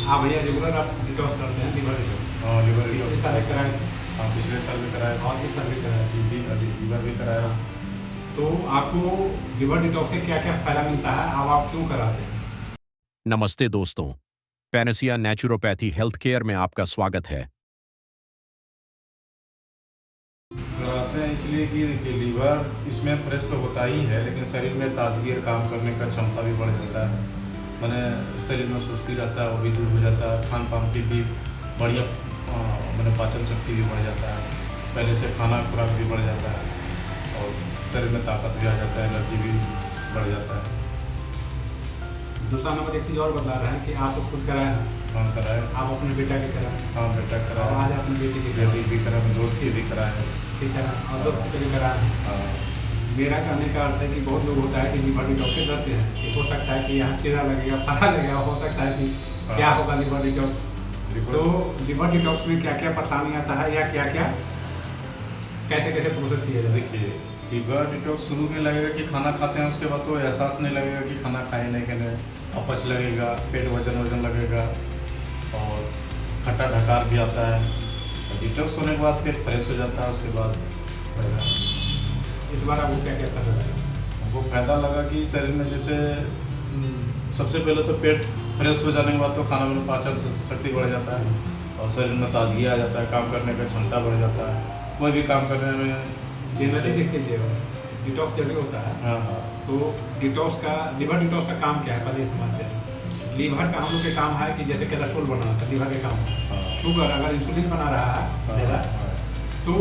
हाँ भैया, रेगुलर आप डिटॉक्स करते हैं, लिवर डिटॉक्स? हाँ, लिवर पिछले डिटॉक्स साल कराया भी था। कराए थे? हाँ, पिछले साल भी कराया था। और किस साल भी कराए थे? अभी लीवर भी कराया। तो आपको लिवर डिटॉक्स से क्या क्या फायदा मिलता है, अब आप क्यों कराते हैं? नमस्ते दोस्तों, पैनेसिया नेचुरोपैथी हेल्थ केयर में आपका स्वागत है। कराते हैं इसलिए कि देखिए, लीवर इसमें फ्रेश तो होता ही है, लेकिन शरीर में ताजगी और काम करने का क्षमता भी बढ़ जाता है। मैंने शरीर में सुस्ती रहता है, वो भी दूर हो जाता है। खान पान की भी बढ़िया मैंने पाचन शक्ति भी बढ़ जाता है। पहले से खाना खुराक भी बढ़ जाता है और शरीर में ताकत भी आ जाता है, एनर्जी भी बढ़ जाता है। दूसरा नंबर एक चीज़ और बता रहे हैं कि आप तो खुद कराए हैं, काम कराए। आप अपने बेटा के कराए, हाँ, बेटा और कराया। आज अपनी बेटी के बेटी कराए, भी करा, दोस्त की भी कराया। ठीक है ना, और दोस्त के भी कराए हैं। हाँ, मेरा कहने का अर्थ है कि बहुत लोग होता है कि लिवर डिटॉक्स से डरते हैं कि हो सकता है कि यहाँ चीरा लगेगा, पता लगेगा, हो सकता है कि क्या होगा लिवर डिटॉक्स। तो लिवर डिटॉक्स में क्या क्या परेशानी आता है, या क्या क्या कैसे कैसे प्रोसेस किया जाए? देखिए, लिवर डिटॉक्स शुरू में लगेगा कि खाना खाते हैं, उसके बाद तो एहसास नहीं लगेगा कि खाना खाए नहीं कि नहीं। अपच लगेगा, पेट वजन लगेगा और खट्टा ढकार भी आता है। और डिटॉक्स होने के बाद पेट फ्रेश हो जाता है। उसके बाद होगा। इस बार आपको क्या क्या फायदा लगा? हमको फायदा लगा कि शरीर में जैसे सबसे पहले तो पेट फ्रेश हो जाने के बाद तो खाना में पाचन शक्ति बढ़ जाता है और शरीर में ताजगी आ जाता है, काम करने का क्षमता बढ़ जाता है, कोई भी काम करने में। जनरली देख लीजिए, डिटॉक्स जब भी होता है हाँ हाँ, तो डिटॉक्स का, लिवर डिटॉक्स का काम क्या है पहले ये समझते हैं। लीवर का हम लोग के काम है कि जैसे कोलेस्ट्रॉल बनाना था, लीवर के काम है। हाँ। शुगर, अगर इंसुलिन बना रहा है ज़्यादा, तो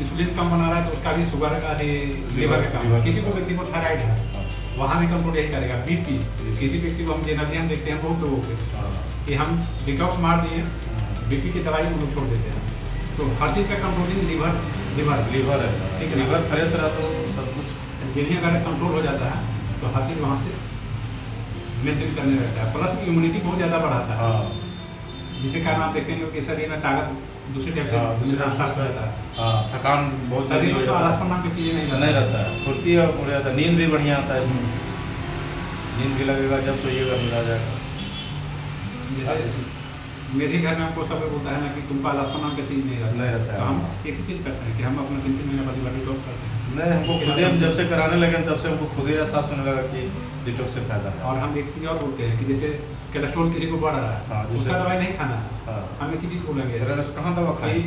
इंसुलिन कम बना रहा है तो उसका भी शुगर का लीवर का काम है। किसी को व्यक्ति को थायराइड है, वहाँ भी कंट्रोल यही करेगा। बीपी, किसी व्यक्ति को हम एनर्जी हम देखते हैं बहुत लोगों के कि हम डिटॉक्स मार दिए, बीपी की दवाई हम लोग छोड़ देते हैं। तो हर चीज़ का कंट्रोलिंग लीवर लीवर लीवर है। ठीक है। लीवर फ्रेश रहा तो सब कुछ। जिन्हें अगर कंट्रोल हो जाता है तो हर चीज़ वहाँ से मेंटेन करने रहता है, प्लस इम्यूनिटी बहुत ज़्यादा बढ़ाता है, हाँ जिसके कारण आप देखते हैं कि शरीर में ताकत दूसरे टाइप हाँ, से दूसरे मिलना टाइप से रहता है। हाँ, थकान बहुत शरीर जल्दी हो में तो जाता आलसपन नाम की चीज़ें है। नहीं रहता है, फुर्ती और हो जाता है। नींद भी बढ़िया आता है इसमें। नींद भी लगेगा, जब सोइएगा नींद आ जाएगा। जैसे मेरे घर में हमको सब लोग बोलता है ना कि तुमको आलसपन नाम की चीज़ नहीं रहता नहीं रहता है। तो हम एक ही चीज़ करते हैं कि हम अपना 3-3 महीने बाद लिवर डिटॉक्स करते हैं। नहीं, हमको खुद ही, हम जब से कराने लगे तब से हमको खुद ही एहसास होने लगा कि डिटॉक्स से फायदा है। और हम एक चीज़ और बोलते हैं कि जैसे कोलेस्ट्रॉल किसी को बढ़ रहा है, हाँ, जैसे- उसका दवाई नहीं खाना है। हाँ। हम एक ही चीज़ बोलेंगे, कहाँ दवा खाएं?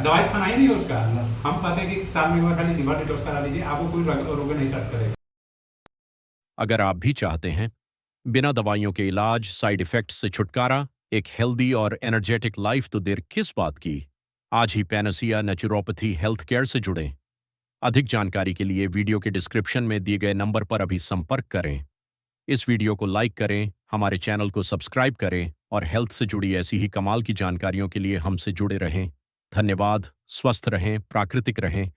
दवाई खाना ही नहीं है उसका। ना। हम कहते हैं कि साल में एक बार खाली लिवर डिटॉक्स करा लीजिए, आपको कोई रोग नहीं टच करेगा। अगर आप भी चाहते हैं बिना दवाइयों के इलाज, साइड इफेक्ट्स से छुटकारा, एक हेल्दी और एनर्जेटिक लाइफ तो देर किस बात की। आज ही पैनेसिया नेचुरोपैथी हेल्थ केयर से जुड़ें। अधिक जानकारी के लिए वीडियो के डिस्क्रिप्शन में दिए गए नंबर पर अभी संपर्क करें। इस वीडियो को लाइक करें, हमारे चैनल को सब्सक्राइब करें और हेल्थ से जुड़ी ऐसी ही कमाल की जानकारियों के लिए हमसे जुड़े रहें। धन्यवाद। स्वस्थ रहें, प्राकृतिक रहें